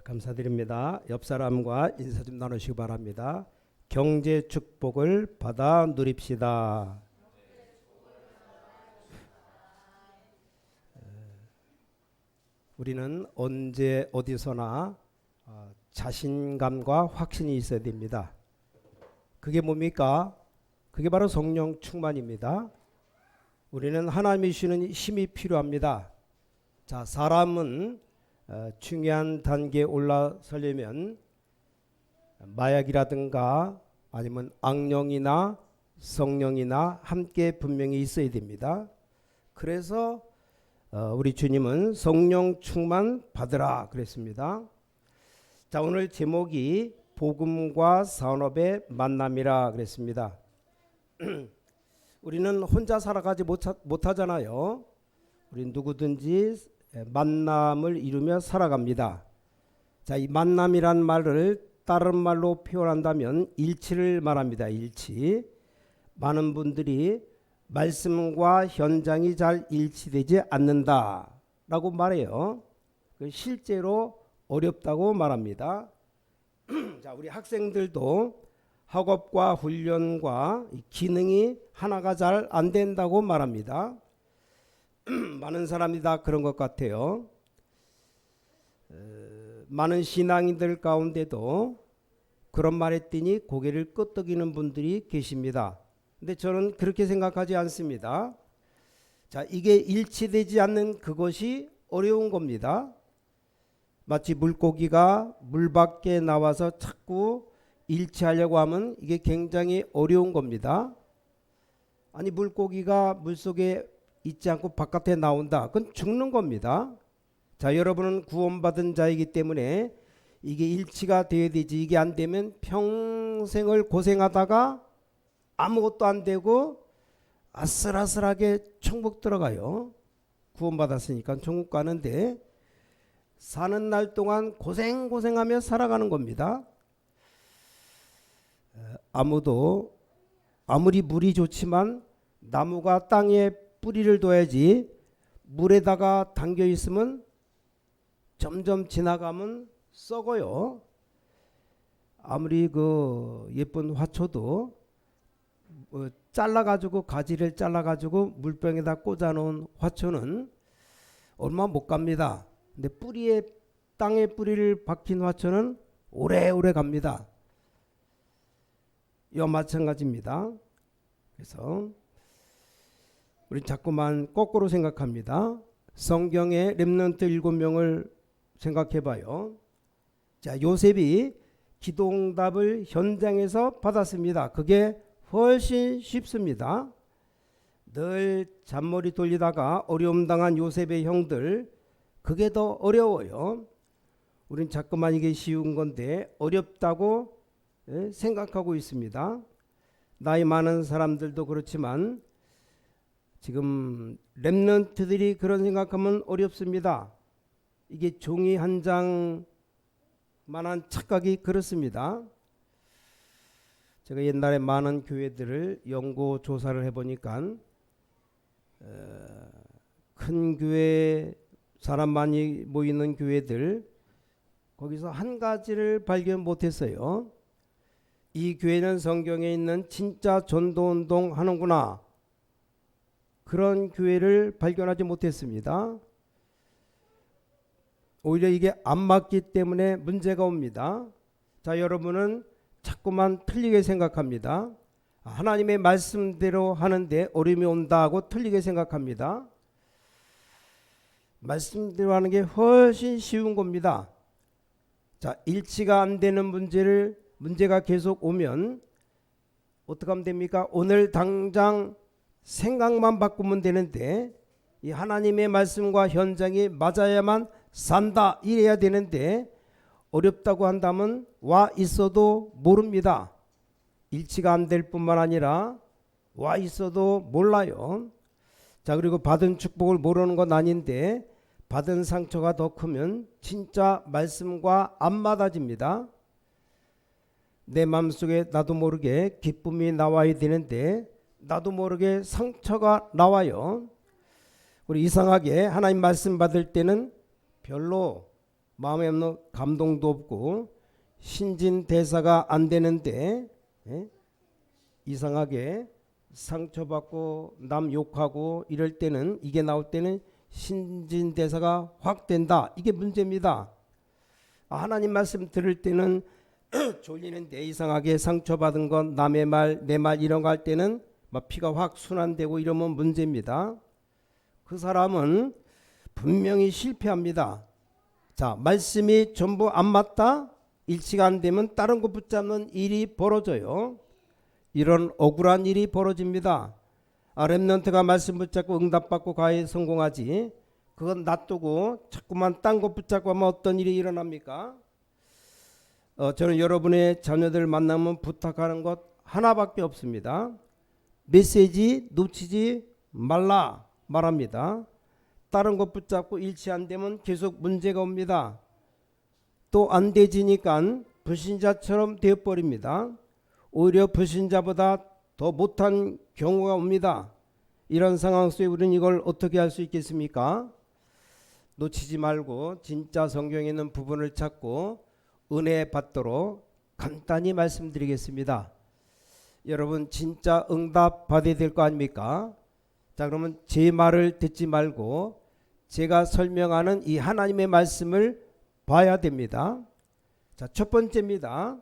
감사드립니다. 옆 사람과 인사 좀 나누시기 바랍니다. 경제 축복을 받아 누립시다. 우리는 언제 어디서나 자신감과 확신이 있어야 됩니다. 그게 뭡니까? 그게 바로 성령 충만입니다. 우리는 하나님이 주시는 힘이 필요합니다. 자, 사람은 중요한 단계에 올라서려면 마약이라든가 아니면 악령이나 성령이나 함께 분명히 있어야 됩니다. 그래서 우리 주님은 성령 충만 받으라 그랬습니다. 자, 오늘 제목이 복음과 산업의 만남이라 그랬습니다. 우리는 혼자 살아가지 못하잖아요. 우리 누구든지 만남을 이루며 살아갑니다. 자, 이 만남이란 말을 다른 말로 표현한다면 일치를 말합니다. 일치. 많은 분들이 말씀과 현장이 잘 일치되지 않는다라고 말해요. 실제로 어렵다고 말합니다. 자, 우리 학생들도 학업과 훈련과 기능이 하나가 잘 안 된다고 말합니다. 많은 사람이 다 그런 것 같아요. 많은 신앙인들 가운데도 그런 말 했더니 고개를 끄덕이는 분들이 계십니다. 근데 저는 그렇게 생각하지 않습니다. 자, 이게 일치되지 않는 그것이 어려운 겁니다. 마치 물고기가 물 밖에 나와서 자꾸 일치하려고 하면 이게 굉장히 어려운 겁니다. 아니, 물고기가 물속에 있지 않고 바깥에 나온다. 그건 죽는 겁니다. 자, 여러분은 구원받은 자이기 때문에 이게 일치가 되어야 되지. 이게 안 되면 평생을 고생하다가 아무것도 안 되고 아슬아슬하게 천국 들어가요. 구원받았으니까 천국 가는데 사는 날 동안 고생하며 살아가는 겁니다. 아무리 물이 좋지만 나무가 땅에 뿌리를 둬야지 물에다가 담겨 있으면 점점 지나가면 썩어요. 아무리 그 예쁜 화초도 잘라가지고 가지를 잘라가지고 물병에다 꽂아놓은 화초는 얼마 못 갑니다. 근데 땅에 뿌리를 박힌 화초는 오래오래 갑니다. 이와 마찬가지입니다. 그래서 우리 자꾸만 거꾸로 생각합니다. 성경의 렘넌트 7명을 생각해봐요. 자, 요셉이 기도응답을 현장에서 받았습니다. 그게 훨씬 쉽습니다. 늘 잔머리 돌리다가 어려움 당한 요셉의 형들, 그게 더 어려워요. 우린 자꾸만 이게 쉬운 건데 어렵다고 생각하고 있습니다. 나이 많은 사람들도 그렇지만 지금 렘넌트들이 그런 생각하면 어렵습니다. 이게 종이 한 장만한 착각이 그렇습니다. 제가 옛날에 많은 교회들을 연구 조사를 해보니까 큰 교회, 사람 많이 모이는 교회들, 거기서 한 가지를 발견 못했어요. 이 교회는 성경에 있는 진짜 전도운동 하는구나, 그런 교회를 발견하지 못했습니다. 오히려 이게 안 맞기 때문에 문제가 옵니다. 자, 여러분은 자꾸만 틀리게 생각합니다. 하나님의 말씀대로 하는데 어려움이 온다고 틀리게 생각합니다. 말씀대로 하는 게 훨씬 쉬운 겁니다. 자, 일치가 안 되는 문제가 계속 오면 어떻게 하면 됩니까? 오늘 당장 생각만 바꾸면 되는데 이 하나님의 말씀과 현장이 맞아야만 산다, 이래야 되는데 어렵다고 한다면 와 있어도 모릅니다. 일치가 안 될 뿐만 아니라 와 있어도 몰라요. 자, 그리고 받은 축복을 모르는 건 아닌데 받은 상처가 더 크면 진짜 말씀과 안 맞아집니다. 내 마음속에 나도 모르게 기쁨이 나와야 되는데 나도 모르게 상처가 나와요. 우리 이상하게 하나님 말씀 받을 때는 별로 마음에 없는 감동도 없고 신진대사가 안 되는데 이상하게 상처받고 남 욕하고 이럴 때는 이게 나올 때는 신진대사가 확 된다. 이게 문제입니다. 하나님 말씀 들을 때는 졸리는데 이상하게 상처받은 건 남의 말, 내 말 이런 거 할 때는 막 피가 확 순환되고 이러면 문제입니다. 그 사람은 분명히 실패합니다. 자, 말씀이 전부 안 맞다? 일치가 안 되면 다른 거 붙잡는 일이 벌어져요. 이런 억울한 일이 벌어집니다. 렘넌트가 말씀 붙잡고 응답받고 과외에 성공하지, 그건 놔두고 자꾸만 딴 거 붙잡고 하면 어떤 일이 일어납니까? 저는 여러분의 자녀들 만나면 부탁하는 것 하나밖에 없습니다. 메시지 놓치지 말라 말합니다. 다른 것 붙잡고 일치 안 되면 계속 문제가 옵니다. 또 안 되지니까 불신자처럼 되어버립니다. 오히려 불신자보다 더 못한 경우가 옵니다. 이런 상황 속에 우리는 이걸 어떻게 할 수 있겠습니까? 놓치지 말고 진짜 성경에 있는 부분을 찾고 은혜 받도록 간단히 말씀드리겠습니다. 여러분 진짜 응답 받아야 될 거 아닙니까? 자, 그러면 제 말을 듣지 말고 제가 설명하는 이 하나님의 말씀을 봐야 됩니다. 자, 첫 번째입니다.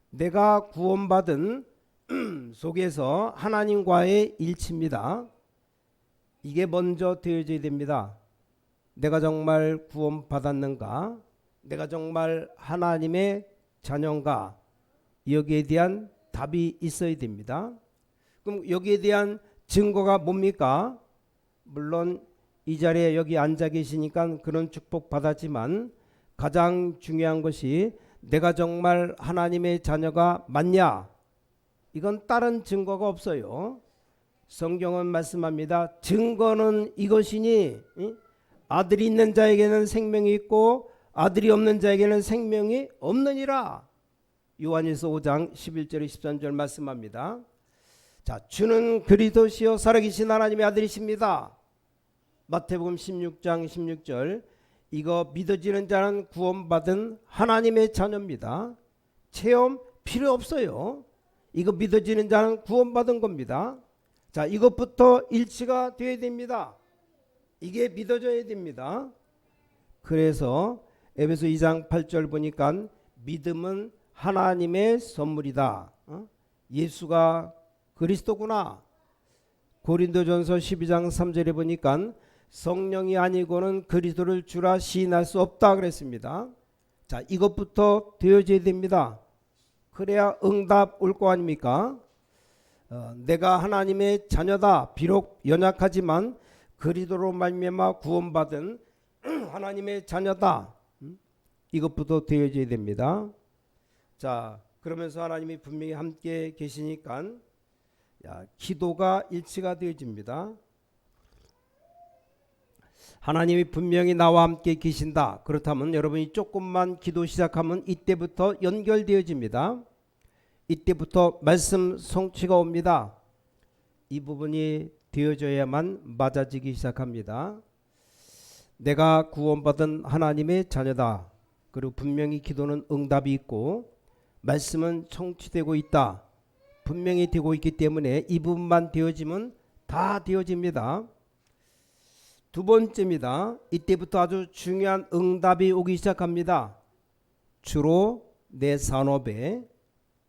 내가 구원받은 속에서 하나님과의 일치입니다. 이게 먼저 되어져야 됩니다. 내가 정말 구원받았는가? 내가 정말 하나님의 자녀인가? 여기에 대한 답이 있어야 됩니다. 그럼 여기에 대한 증거가 뭡니까? 물론 이 자리에 여기 앉아 계시니까 그런 축복 받았지만 가장 중요한 것이 내가 정말 하나님의 자녀가 맞냐? 이건 다른 증거가 없어요. 성경은 말씀합니다. 증거는 이것이니 아들이 있는 자에게는 생명이 있고 아들이 없는 자에게는 생명이 없느니라. 요한일서 5장 11절 13절 말씀합니다. 자, 주는 그리스도시요 살아계신 하나님의 아들이십니다. 마태복음 16장 16절 이거 믿어지는 자는 구원받은 하나님의 자녀입니다. 체험 필요 없어요. 이거 믿어지는 자는 구원받은 겁니다. 자, 이것부터 일치가 되어야 됩니다. 이게 믿어져야 됩니다. 그래서 에베소 2장 8절 보니까 믿음은 하나님의 선물이다. 예수가 그리스도구나. 고린도전서 12장 3절에 보니까 성령이 아니고는 그리스도를 주라 시인할 수 없다 그랬습니다. 자, 이것부터 되어져야 됩니다. 그래야 응답 올 거 아닙니까? 내가 하나님의 자녀다. 비록 연약하지만 그리스도로 말미암아 구원받은 하나님의 자녀다. 이것부터 되어져야 됩니다. 자, 그러면서 하나님이 분명히 함께 계시니까 기도가 일치가 되어집니다. 하나님이 분명히 나와 함께 계신다. 그렇다면 여러분이 조금만 기도 시작하면 이때부터 연결되어집니다. 이때부터 말씀 성취가 옵니다. 이 부분이 되어져야만 맞아지기 시작합니다. 내가 구원받은 하나님의 자녀다. 그리고 분명히 기도는 응답이 있고 말씀은 성취되고 있다. 분명히 되고 있기 때문에 이 부분만 되어지면 다 되어집니다. 두 번째입니다. 이때부터 아주 중요한 응답이 오기 시작합니다. 주로 내 산업에,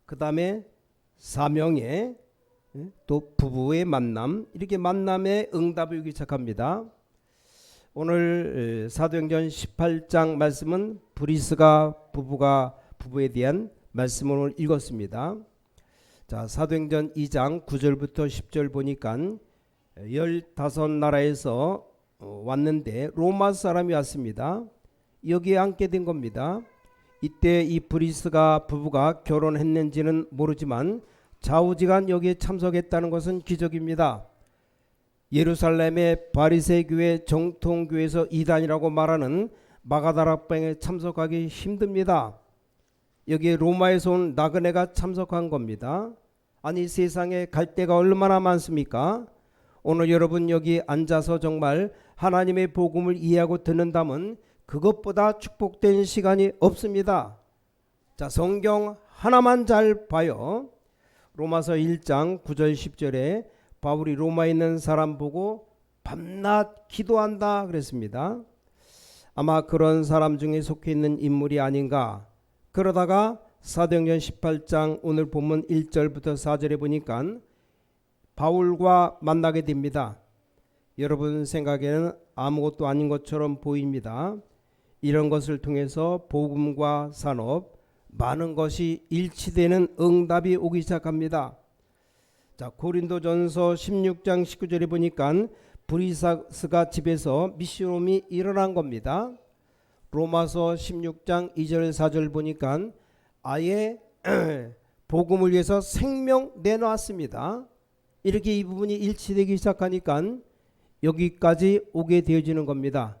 그 다음에 사명에, 또 부부의 만남, 이렇게 만남에 응답이 오기 시작합니다. 오늘 사도행전 18장 말씀은 브리스가 부부에 대한 말씀을 오늘 읽었습니다. 자, 사도행전 2장 9절부터 10절 보니까 15나라에서 왔는데 로마 사람이 왔습니다. 여기에 앉게 된 겁니다. 이때 이 브리스가 부부가 결혼했는지는 모르지만 좌우지간 여기에 참석했다는 것은 기적입니다. 예루살렘의 바리새 교회 정통교회에서 이단이라고 말하는 마가다락방에 참석하기 힘듭니다. 여기에 로마에서 온 나그네가 참석한 겁니다. 아니 세상에 갈 데가 얼마나 많습니까? 오늘 여러분 여기 앉아서 정말 하나님의 복음을 이해하고 듣는다면 그것보다 축복된 시간이 없습니다. 자, 성경 하나만 잘 봐요. 로마서 1장 9절 10절에 바울이 로마에 있는 사람 보고 밤낮 기도한다 그랬습니다. 아마 그런 사람 중에 속해 있는 인물이 아닌가. 그러다가 사도행전 18장 오늘 본문 1절부터 4절에 보니까 바울과 만나게 됩니다. 여러분 생각에는 아무것도 아닌 것처럼 보입니다. 이런 것을 통해서 복음과 산업, 많은 것이 일치되는 응답이 오기 시작합니다. 자, 고린도전서 16장 19절에 보니까 브리사스가 집에서 미시롬이 일어난 겁니다. 로마서 16장 2절 4절 보니까 아예 복음을 위해서 생명 내놓았습니다. 이렇게 이 부분이 일치되기 시작하니까 여기까지 오게 되어지는 겁니다.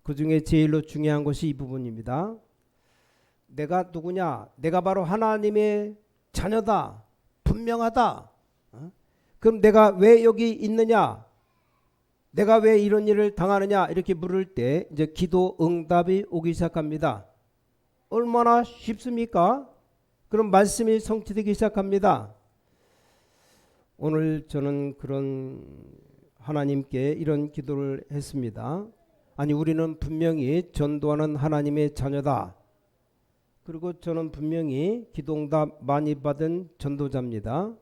그 중에 제일로 중요한 것이 이 부분입니다. 내가 누구냐? 내가 바로 하나님의 자녀다. 분명하다. 그럼 내가 왜 여기 있느냐? 내가 왜 이런 일을 당하느냐? 이렇게 물을 때 이제 기도 응답이 오기 시작합니다. 얼마나 쉽습니까? 그럼 말씀이 성취되기 시작합니다. 오늘 저는 그런 하나님께 이런 기도를 했습니다. 아니, 우리는 분명히 전도하는 하나님의 자녀다. 그리고 저는 분명히 기도응답 많이 받은 전도자입니다.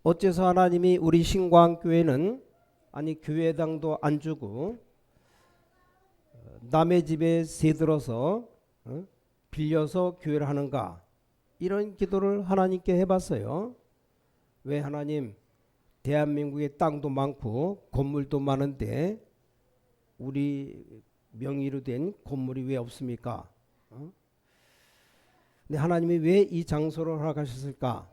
어째서 하나님이 우리 신광교회는 아니 교회당도 안 주고 남의 집에 새들어서 빌려서 교회를 하는가? 이런 기도를 하나님께 해봤어요. 왜 하나님, 대한민국에 땅도 많고 건물도 많은데 우리 명의로 된 건물이 왜 없습니까? 근데 하나님이 왜 이 장소를 허락하셨을까?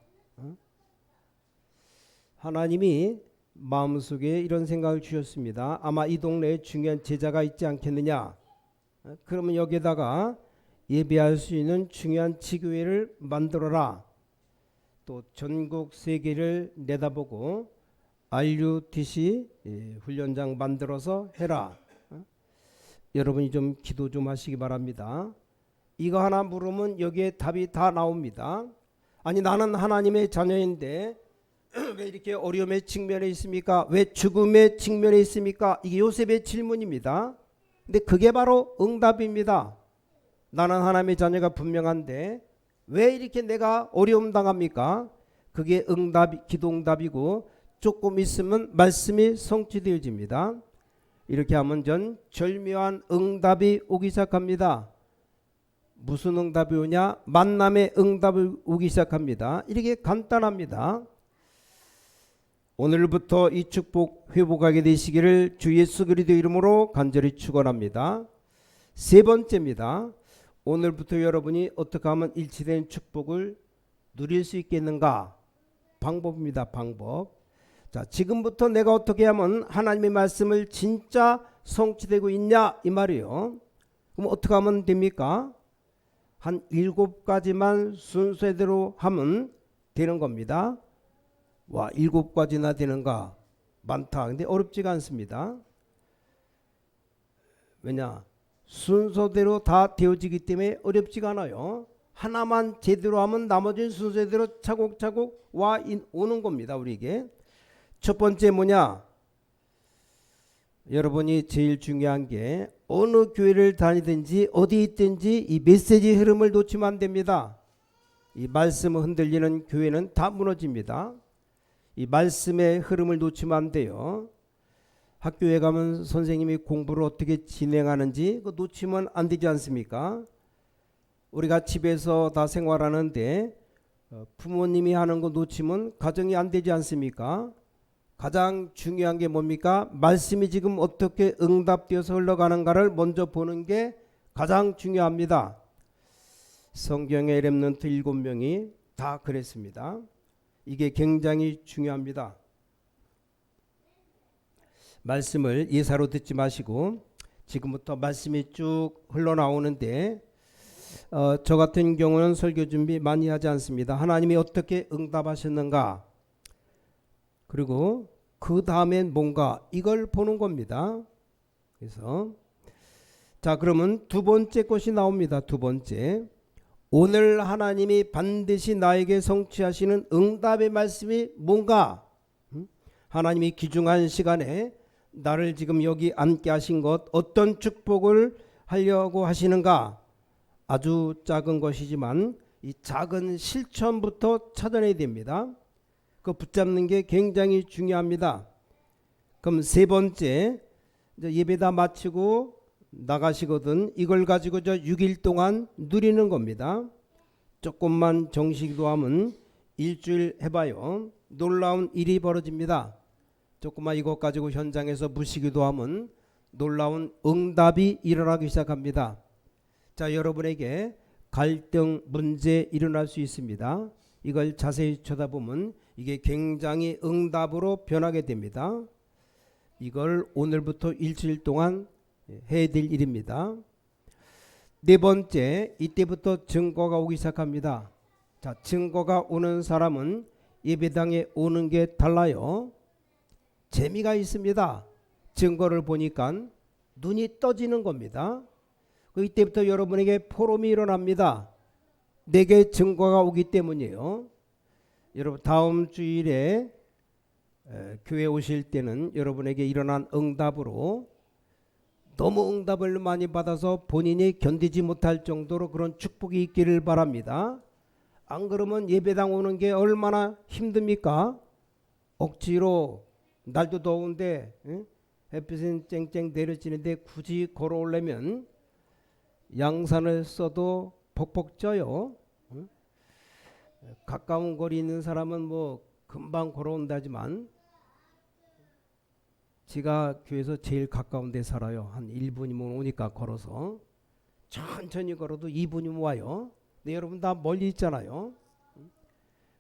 하나님이 마음속에 이런 생각을 주셨습니다. 아마 이 동네에 중요한 제자가 있지 않겠느냐? 그러면 여기에다가 예배할 수 있는 중요한 지교회를 만들어라. 또 전국 세계를 내다보고 RUTC 훈련장 만들어서 해라. 여러분이 좀 기도 좀 하시기 바랍니다. 이거 하나 물으면 여기에 답이 다 나옵니다. 아니, 나는 하나님의 자녀인데 왜 이렇게 어려움의 직면에 있습니까? 왜 죽음의 직면에 있습니까? 이게 요셉의 질문입니다. 근데 그게 바로 응답입니다. 나는 하나님의 자녀가 분명한데 왜 이렇게 내가 어려움 당합니까? 그게 응답, 기도 응답이고 조금 있으면 말씀이 성취되어집니다. 이렇게 하면 전 절묘한 응답이 오기 시작합니다. 무슨 응답이 오냐? 만남의 응답이 오기 시작합니다. 이렇게 간단합니다. 오늘부터 이 축복 회복하게 되시기를 주 예수 그리스도 이름으로 간절히 축원합니다. 세 번째입니다. 오늘부터 여러분이 어떻게 하면 일치된 축복을 누릴 수 있겠는가? 방법입니다. 방법. 자, 지금부터 내가 어떻게 하면 하나님의 말씀을 진짜 성취되고 있냐? 이 말이에요. 그럼 어떻게 하면 됩니까? 한 7가지만 순서대로 하면 되는 겁니다. 와, 7가지나 되는가? 많다. 근데 어렵지가 않습니다. 왜냐? 순서대로 다 되어지기 때문에 어렵지가 않아요. 하나만 제대로 하면 나머지는 순서대로 차곡차곡 오는 겁니다. 우리에게. 첫 번째 뭐냐? 여러분이 제일 중요한 게 어느 교회를 다니든지 어디 있든지 이 메시지 흐름을 놓치면 안 됩니다. 이 말씀을 흔들리는 교회는 다 무너집니다. 이 말씀의 흐름을 놓치면 안 돼요. 학교에 가면 선생님이 공부를 어떻게 진행하는지 그거 놓치면 안 되지 않습니까? 우리가 집에서 다 생활하는데 부모님이 하는 거 놓치면 가정이 안 되지 않습니까? 가장 중요한 게 뭡니까? 말씀이 지금 어떻게 응답되어서 흘러가는가를 먼저 보는 게 가장 중요합니다. 성경의 렘넌트 7명이 다 그랬습니다. 이게 굉장히 중요합니다. 말씀을 예사로 듣지 마시고 지금부터 말씀이 쭉 흘러나오는데 저 같은 경우는 설교 준비 많이 하지 않습니다. 하나님이 어떻게 응답하셨는가, 그리고 그 다음엔 뭔가, 이걸 보는 겁니다. 그래서 자, 그러면 두 번째 것이 나옵니다. 두 번째. 오늘 하나님이 반드시 나에게 성취하시는 응답의 말씀이 뭔가? 하나님이 귀중한 시간에 나를 지금 여기 앉게 하신 것, 어떤 축복을 하려고 하시는가? 아주 작은 것이지만 이 작은 실천부터 찾아내야 됩니다. 그 붙잡는 게 굉장히 중요합니다. 그럼 세 번째, 이제 예배 다 마치고 나가시거든 이걸 가지고 저 6일 동안 누리는 겁니다. 조금만 정식도하면 일주일 해봐요. 놀라운 일이 벌어집니다. 조금만 이것 가지고 현장에서 무시기도 하면 놀라운 응답이 일어나기 시작합니다. 자, 여러분에게 갈등, 문제 일어날 수 있습니다. 이걸 자세히 쳐다보면 이게 굉장히 응답으로 변하게 됩니다. 이걸 오늘부터 일주일 동안 해야 될 일입니다. 네 번째, 이때부터 증거가 오기 시작합니다. 자, 증거가 오는 사람은 예배당에 오는 게 달라요. 재미가 있습니다. 증거를 보니까 눈이 떠지는 겁니다. 이때부터 여러분에게 포럼이 일어납니다. 내게 증거가 오기 때문이에요. 여러분 다음 주일에 교회 오실 때는 여러분에게 일어난 응답으로 너무 응답을 많이 받아서 본인이 견디지 못할 정도로 그런 축복이 있기를 바랍니다. 안 그러면 예배당 오는 게 얼마나 힘듭니까? 억지로 날도 더운데 햇빛은 쨍쨍 내려지는데 굳이 걸어오려면 양산을 써도 벅벅 쪄요. 가까운 거리 있는 사람은 뭐 금방 걸어온다지만 제가 교회에서 제일 가까운 데 살아요. 한 1분이면 오니까 걸어서 천천히 걸어도 2분이면 와요. 근데 여러분 다 멀리 있잖아요.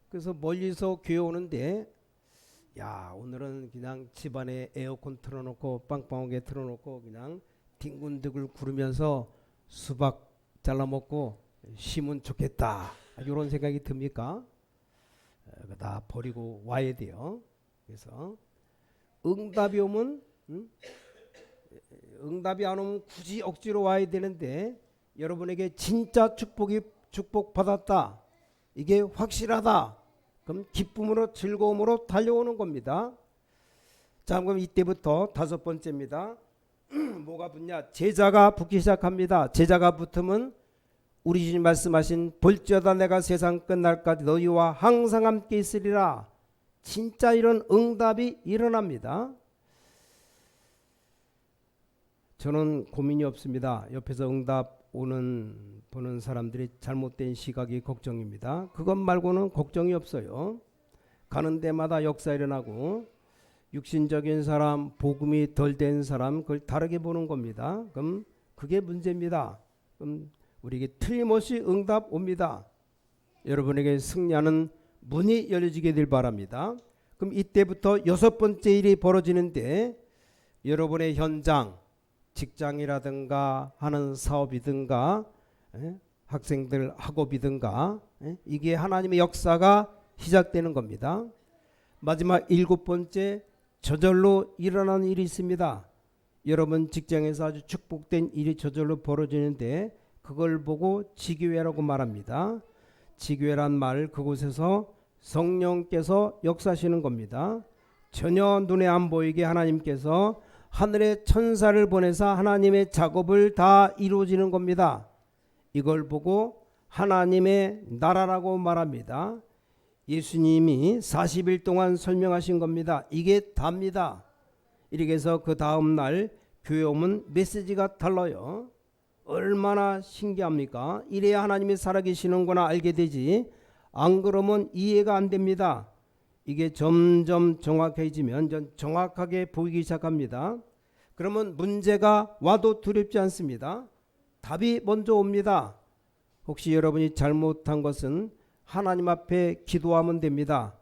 그래서 멀리서 교회 오는데 야, 오늘은 그냥 집안에 에어컨 틀어놓고 빵빵하게 틀어놓고 그냥 뒹군뒹굴 구르면서 수박 잘라먹고 쉬면 좋겠다, 이런 생각이 듭니까? 다 버리고 와야 돼요. 그래서 응답이 오면 응답이 안 오면 굳이 억지로 와야 되는데 여러분에게 진짜 축복 받았다, 이게 확실하다, 그럼 기쁨으로 즐거움으로 달려오는 겁니다. 자, 그럼 이때부터 다섯 번째입니다. 뭐가 붙냐? 제자가 붙기 시작합니다. 제자가 붙으면 우리 주님 말씀하신 볼지어다 내가 세상 끝날까지 너희와 항상 함께 있으리라, 진짜 이런 응답이 일어납니다. 저는 고민이 없습니다. 옆에서 응답 보는 사람들이 잘못된 시각이 걱정입니다. 그것 말고는 걱정이 없어요. 가는 데마다 역사 일어나고 육신적인 사람, 복음이 덜 된 사람, 그걸 다르게 보는 겁니다. 그럼 그게 문제입니다. 그럼 우리에게 틀림없이 응답 옵니다. 여러분에게 승리하는 문이 열려지게 될 바랍니다. 그럼 이때부터 여섯 번째 일이 벌어지는데 여러분의 현장, 직장이라든가 하는 사업이든가 학생들 학업이든가 이게 하나님의 역사가 시작되는 겁니다. 마지막 일곱 번째, 저절로 일어나는 일이 있습니다. 여러분 직장에서 아주 축복된 일이 저절로 벌어지는데 그걸 보고 지교회라고 말합니다. 지교회란 말, 그곳에서 성령께서 역사하시는 겁니다. 전혀 눈에 안 보이게 하나님께서 하늘의 천사를 보내서 하나님의 작업을 다 이루어지는 겁니다. 이걸 보고 하나님의 나라라고 말합니다. 예수님이 40일 동안 설명하신 겁니다. 이게 답니다. 이렇게 해서 그 다음 날 교회 오면 메시지가 달라요. 얼마나 신기합니까? 이래야 하나님이 살아계시는구나 알게 되지, 안 그러면 이해가 안 됩니다. 이게 점점 정확해지면 정확하게 보이기 시작합니다. 그러면 문제가 와도 두렵지 않습니다. 답이 먼저 옵니다. 혹시 여러분이 잘못한 것은 하나님 앞에 기도하면 됩니다.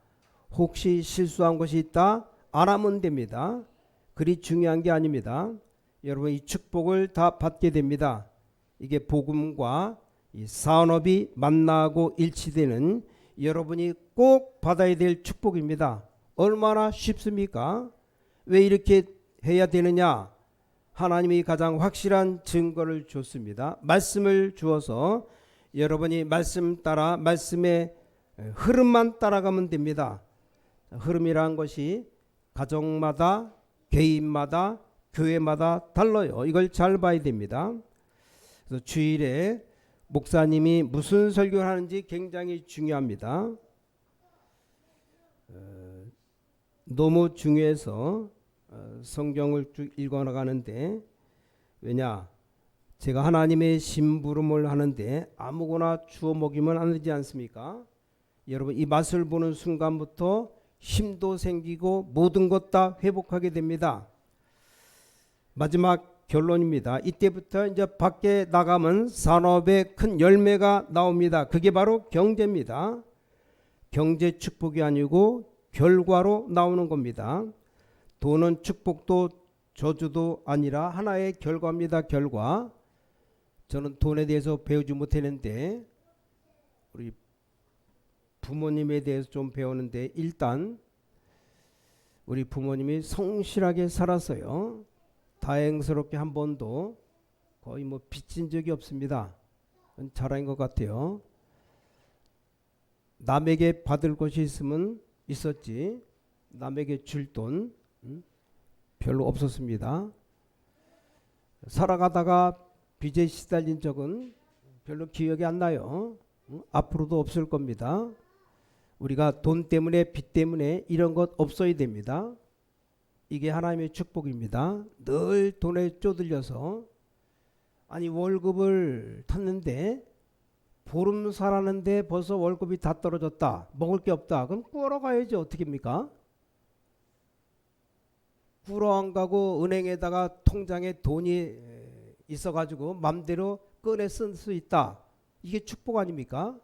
혹시 실수한 것이 있다, 안 하면 됩니다. 그리 중요한 게 아닙니다. 여러분 이 축복을 다 받게 됩니다. 이게 복음과 이 산업이 만나고 일치되는 여러분이 꼭 받아야 될 축복입니다. 얼마나 쉽습니까? 왜 이렇게 해야 되느냐? 하나님이 가장 확실한 증거를 줬습니다. 말씀을 주어서 여러분이 말씀 따라 말씀의 흐름만 따라가면 됩니다. 흐름이란 것이 가정마다 개인마다 교회마다 달라요. 이걸 잘 봐야 됩니다. 그래서 주일에 목사님이 무슨 설교를 하는지 굉장히 중요합니다. 너무 중요해서 성경을 쭉 읽어나가는데, 왜냐, 제가 하나님의 심부름을 하는데 아무거나 주워 먹이면 안 되지 않습니까? 여러분, 이 맛을 보는 순간부터 힘도 생기고 모든 것 다 회복하게 됩니다. 마지막 결론입니다. 이때부터 이제 밖에 나가면 산업의 큰 열매가 나옵니다. 그게 바로 경제입니다. 경제 축복이 아니고 결과로 나오는 겁니다. 돈은 축복도 저주도 아니라 하나의 결과입니다. 결과. 저는 돈에 대해서 배우지 못했는데 우리 부모님에 대해서 좀 배우는데, 일단 우리 부모님이 성실하게 살았어요. 다행스럽게 한 번도 거의 뭐 빚진 적이 없습니다. 자랑인 것 같아요. 남에게 받을 것이 있으면 있었지 남에게 줄 돈 별로 없었습니다. 살아가다가 빚에 시달린 적은 별로 기억이 안 나요. 앞으로도 없을 겁니다. 우리가 돈 때문에 빚 때문에 이런 것 없어야 됩니다. 이게 하나님의 축복입니다. 늘 돈에 쪼들려서, 아니 월급을 탔는데 보름 살았는데 벌써 월급이 다 떨어졌다, 먹을 게 없다, 그럼 꾸러 가야지. 어떻게입니까? 꾸러 안 가고 은행에다가 통장에 돈이 있어가지고 맘대로 꺼내 쓸 수 있다, 이게 축복 아닙니까?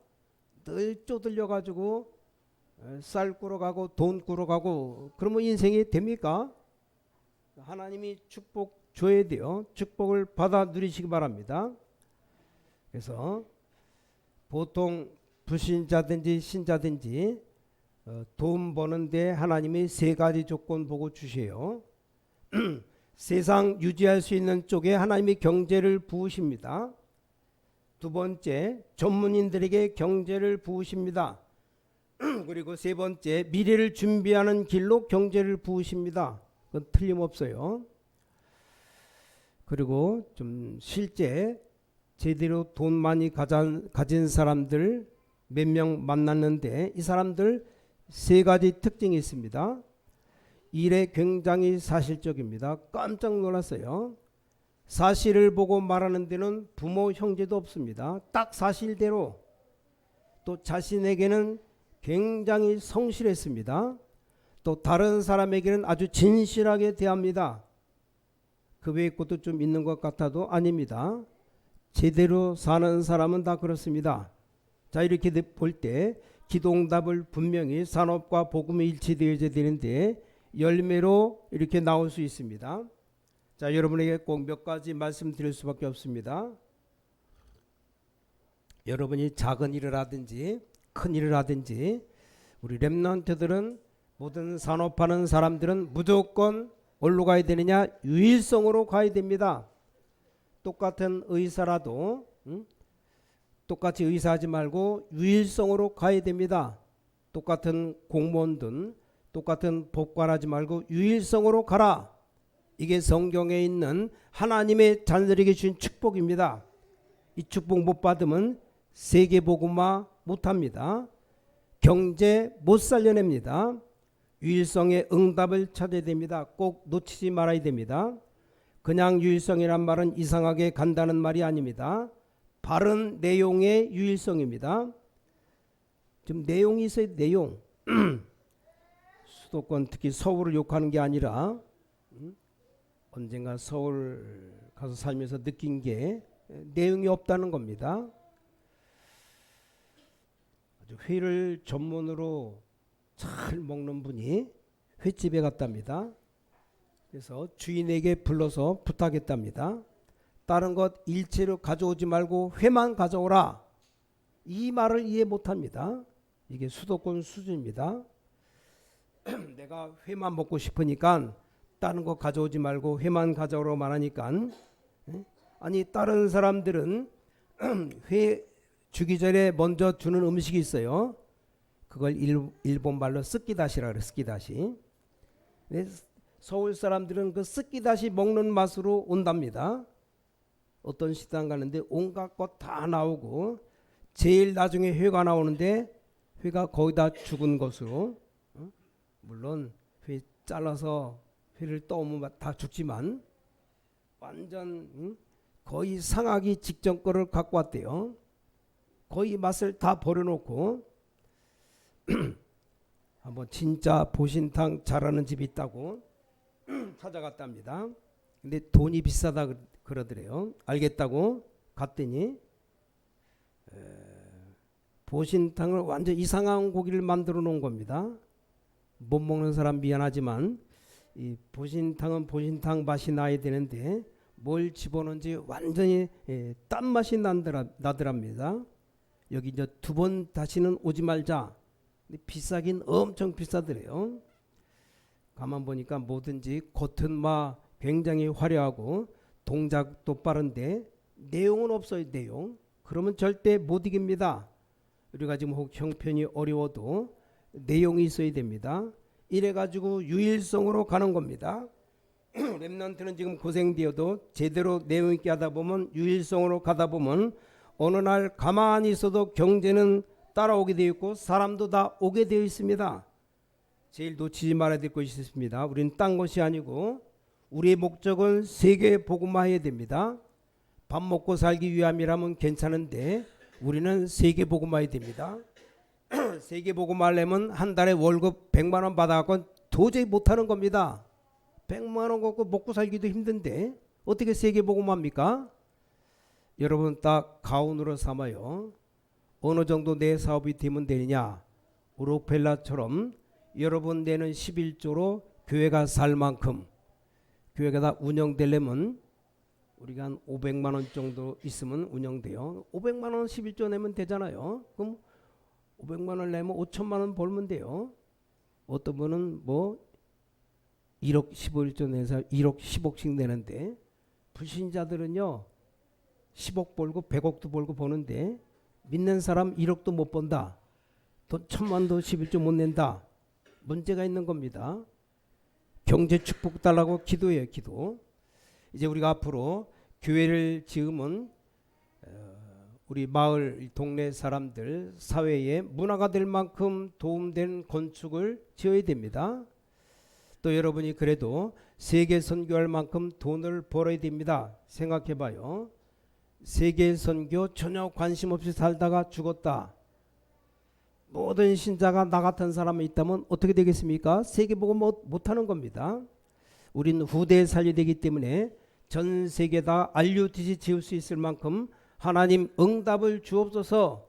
늘 쪼들려가지고 쌀 꾸러 가고 돈 꾸러 가고 그러면 인생이 됩니까? 하나님이 축복 줘야 돼요. 축복을 받아 누리시기 바랍니다. 그래서 보통 불신자든지 신자든지 돈 버는데 하나님이 세 가지 조건 보고 주세요. 세상 유지할 수 있는 쪽에 하나님이 경제를 부으십니다. 두 번째, 전문인들에게 경제를 부으십니다. 그리고 세 번째, 미래를 준비하는 길로 경제를 부으십니다. 그건 틀림없어요. 그리고 좀 실제 제대로 돈 많이 가진 사람들 몇 명 만났는데, 이 사람들 세 가지 특징이 있습니다. 일에 굉장히 사실적입니다. 깜짝 놀랐어요. 사실을 보고 말하는 데는 부모 형제도 없습니다. 딱 사실대로. 또 자신에게는 굉장히 성실했습니다. 또 다른 사람에게는 아주 진실하게 대합니다. 그 외의 것도 좀 있는 것 같아도 아닙니다. 제대로 사는 사람은 다 그렇습니다. 자, 이렇게 볼 때 기도응답을 분명히 산업과 복음이 일치되어야 되는데 열매로 이렇게 나올 수 있습니다. 자, 여러분에게 꼭 몇 가지 말씀드릴 수밖에 없습니다. 여러분이 작은 일을 하든지 큰 일을 하든지 우리 렘넌트들은, 모든 산업하는 사람들은 무조건 어디로 가야 되느냐? 유일성으로 가야 됩니다. 똑같은 의사라도 똑같이 의사하지 말고 유일성으로 가야 됩니다. 똑같은 공무원든 똑같은 법관하지 말고 유일성으로 가라. 이게 성경에 있는 하나님의 자녀들에게 주신 축복입니다. 이 축복 못 받으면 세계복음화 못합니다. 경제 못 살려냅니다. 유일성의 응답을 찾아야 됩니다. 꼭 놓치지 말아야 됩니다. 그냥 유일성이란 말은 이상하게 간다는 말이 아닙니다. 바른 내용의 유일성입니다. 좀 내용이 있어야 내용. 수도권 특히 서울을 욕하는 게 아니라 언젠가 서울 가서 살면서 느낀 게 내용이 없다는 겁니다. 아주 회를 전문으로 잘 먹는 분이 횟집에 갔답니다. 그래서 주인에게 불러서 부탁했답니다. 다른 것 일체로 가져오지 말고 회만 가져오라. 이 말을 이해 못합니다. 이게 수도권 수준입니다. 내가 회만 먹고 싶으니까 다른 거 가져오지 말고 회만 가져오라고 말하니까, 아니 다른 사람들은 회 주기 전에 먼저 주는 음식이 있어요. 그걸 일본 말로 스키다시라 그래. 스키다시. 서울 사람들은 그 스키다시 먹는 맛으로 온답니다. 어떤 식당 가는데 온갖 것 다 나오고 제일 나중에 회가 나오는데 회가 거의 다 죽은 것으로, 물론 회 잘라서 회를 떠오면 다 죽지만 완전 거의 상하기 직전 거를 갖고 왔대요. 거의 맛을 다 버려놓고 한번 진짜 보신탕 잘하는 집이 있다고 찾아갔답니다. 근데 돈이 비싸다 그러더래요. 알겠다고 갔더니 보신탕을 완전 이상한 고기를 만들어 놓은 겁니다. 못 먹는 사람 미안하지만 이 보신탕은 보신탕 맛이 나야 되는데 뭘 집어넣은지 완전히 딴 맛이 나더랍니다. 여기 이제 두 번 다시는 오지 말자. 근데 비싸긴 엄청 비싸더래요. 가만 보니까 뭐든지 겉은 막 굉장히 화려하고 동작도 빠른데 내용은 없어요. 내용. 그러면 절대 못 이깁니다. 우리가 지금 혹 형편이 어려워도 내용이 있어야 됩니다. 이래가지고 유일성으로 가는 겁니다. 랩런트는 지금 고생되어도 제대로 내용 있게 하다 보면 유일성으로 가다 보면 어느 날 가만히 있어도 경제는 따라오게 되어 있고 사람도 다 오게 되어 있습니다. 제일 놓치지 말아야 될 것이 있습니다. 우리는 딴 것이 아니고 우리의 목적은 세계 복음화해야 됩니다. 밥 먹고 살기 위함이라면 괜찮은데 우리는 세계 복음화해야 됩니다. 세계 복음화하려면 한 달에 월급 100만 원 받아갖고 도저히 못하는 겁니다. 100만 원 갖고 먹고 살기도 힘든데 어떻게 세계 복음화합니까? 여러분 딱 가훈으로 삼아요. 어느 정도 내 사업이 되면 되느냐. 록펠러처럼 여러분 내는 11조로 교회가 살 만큼, 교회가 다 운영되려면 우리가 한 500만 원 정도 있으면 운영돼요. 500만 원 11조 내면 되잖아요. 그럼 500만 원 내면 5천만 원 벌면 돼요. 어떤 분은 뭐 1억 15일조 내서 1억 10억씩 내는데 불신자들은요 10억 벌고 100억도 벌고 버는데 믿는 사람 1억도 못 번다. 돈 1000만도 11조 못 낸다. 문제가 있는 겁니다. 경제 축복 달라고 기도해요. 기도. 이제 우리가 앞으로 교회를 지으면 우리 마을 동네 사람들 사회에 문화가 될 만큼 도움된 건축을 지어야 됩니다. 또 여러분이 그래도 세계 선교할 만큼 돈을 벌어야 됩니다. 생각해 봐요. 세계 선교 전혀 관심 없이 살다가 죽었다. 모든 신자가 나 같은 사람이 있다면 어떻게 되겠습니까? 세계 보고 못하는 겁니다. 우린 후대에 살려야 되기 때문에 전 세계 다 RUTC 지을 수 있을 만큼 하나님 응답을 주옵소서.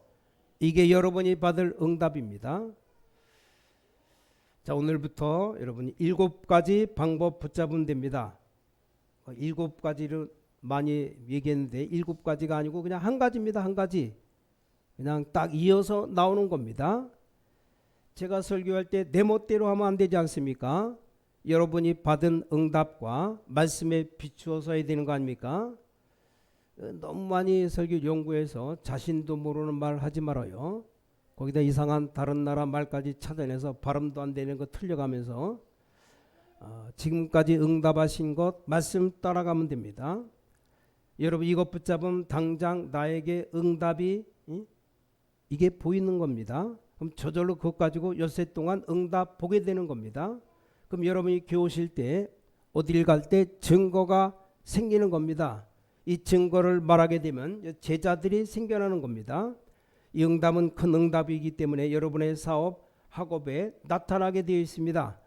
이게 여러분이 받을 응답입니다. 자, 오늘부터 여러분이 7가지 방법 붙잡으면 됩니다. 7가지를 많이 얘기했는데 7가지가 아니고 그냥 한 가지입니다. 한 가지. 그냥 딱 이어서 나오는 겁니다. 제가 설교할 때 내 멋대로 하면 안 되지 않습니까? 여러분이 받은 응답과 말씀에 비추어서 해야 되는 거 아닙니까? 너무 많이 설교 연구해서 자신도 모르는 말 하지 말아요. 거기다 이상한 다른 나라 말까지 찾아내서 발음도 안 되는 거 틀려가면서 지금까지 응답하신 것 말씀 따라가면 됩니다. 여러분 이것 붙잡으면 당장 나에게 응답이 이게 보이는 겁니다. 그럼 저절로 그것 가지고 엿새 동안 응답 보게 되는 겁니다. 그럼 여러분이 교회 오실 때 어딜 갈 때 증거가 생기는 겁니다. 이 증거를 말하게 되면 제자들이 생겨나는 겁니다. 이 응답은 큰 응답이기 때문에 여러분의 사업, 학업에 나타나게 되어 있습니다.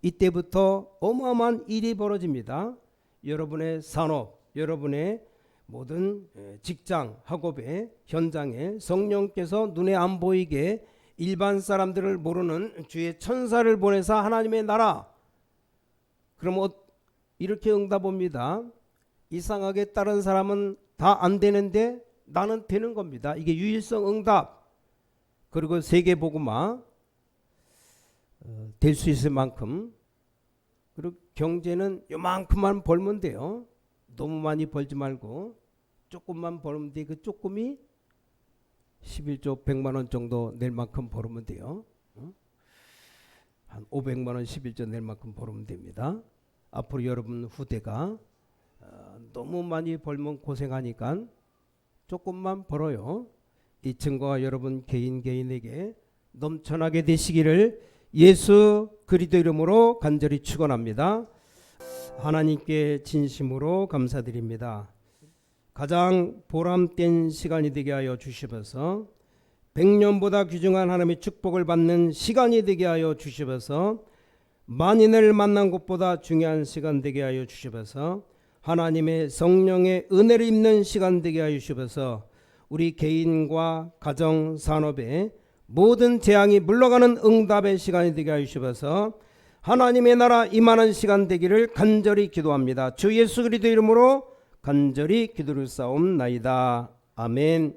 이때부터 어마어마한 일이 벌어집니다. 여러분의 산업, 여러분의 모든 직장, 학업의 현장에 성령께서 눈에 안 보이게 일반 사람들을 모르는 주의 천사를 보내서 하나님의 나라. 그럼 이렇게 응답 옵니다. 이상하게 다른 사람은 다 안 되는데 나는 되는 겁니다. 이게 유일성 응답. 그리고 세계복음화 될 수 있을 만큼 그리고 경제는 요만큼만 벌면 돼요. 너무 많이 벌지 말고 조금만 벌면 돼. 그 조금이 11조 100만 원 정도 낼 만큼 벌으면 돼요. 한 500만 원 11조 낼 만큼 벌으면 됩니다. 앞으로 여러분 후대가 너무 많이 벌면 고생하니까 조금만 벌어요. 이 증거가 여러분 개인에게 넘쳐나게 되시기를 예수 그리스도 이름으로 간절히 축원합니다. 하나님께 진심으로 감사드립니다. 가장 보람된 시간이 되게 하여 주시면서 100년보다 귀중한 하나님의 축복을 받는 시간이 되게 하여 주시면서 만인을 만난 것보다 중요한 시간 되게 하여 주시면서 하나님의 성령의 은혜를 입는 시간 되게 하여 주시면서 우리 개인과 가정 산업에 모든 재앙이 물러가는 응답의 시간이 되게 하여 주시면서 하나님의 나라 임하는 시간 되기를 간절히 기도합니다. 주 예수 그리스도 이름으로 간절히 기도를 쌓옵나이다. 아멘.